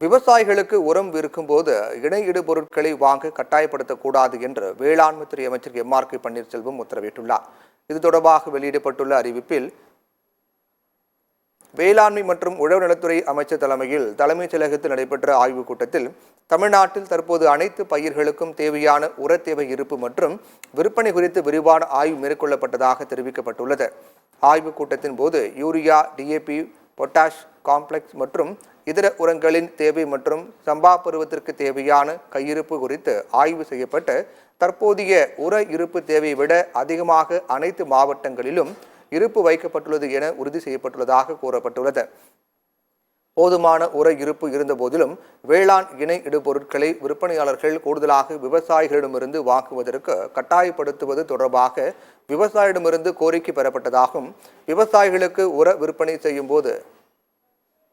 விவசாயிகளுக்கு உரம் விற்கும்போது இணையிடு பொருட்களை வாங்க கட்டாயப்படுத்தக்கூடாது என்று வேளாண்மை துறை அமைச்சர் எம்.ஆர்.கே. பன்னீர்செல்வம் உத்தரவிட்டுள்ளார். இது தொடர்பாக வெளியிடப்பட்டுள்ள அறிவிப்பில் வேளாண்மை மற்றும் உழவர் நலத்துறை அமைச்சர் தலைமையில் தலைமைச் செயலகத்தில் நடைபெற்ற ஆய்வுக் கூட்டத்தில் தமிழ்நாட்டில் தற்போது அனைத்து பயிர்களுக்கும் தேவையான உர தேவை இருப்பு மற்றும் விற்பனை குறித்து விரிவான ஆய்வு மேற்கொள்ளப்பட்டதாக தெரிவிக்கப்பட்டுள்ளது. ஆய்வுக் கூட்டத்தின் போது யூரியா, டிஏபி, பொட்டாஷ் காம்ப்ளெக்ஸ் மற்றும் இதர உரங்களின் தேவை மற்றும் சம்பா பருவத்திற்கு தேவையான கையிருப்பு குறித்து ஆய்வு செய்யப்பட்டு தற்போதைய உர இருப்பு தேவையை விட அதிகமாக அனைத்து மாவட்டங்களிலும் இருப்பு வைக்கப்பட்டுள்ளது என உறுதி செய்யப்பட்டுள்ளதாக கூறப்பட்டுள்ளது. போதுமான உர இருப்பு இருந்த போதிலும் வேளாண் இணை இடுபொருட்களை விற்பனையாளர்கள் கூடுதலாக விவசாயிகளிடமிருந்து வாங்குவதற்கு கட்டாயப்படுத்துவது தொடர்பாக விவசாயிடமிருந்து கோரிக்கை பெறப்பட்டதாகவும் விவசாயிகளுக்கு உர விற்பனை செய்யும் போது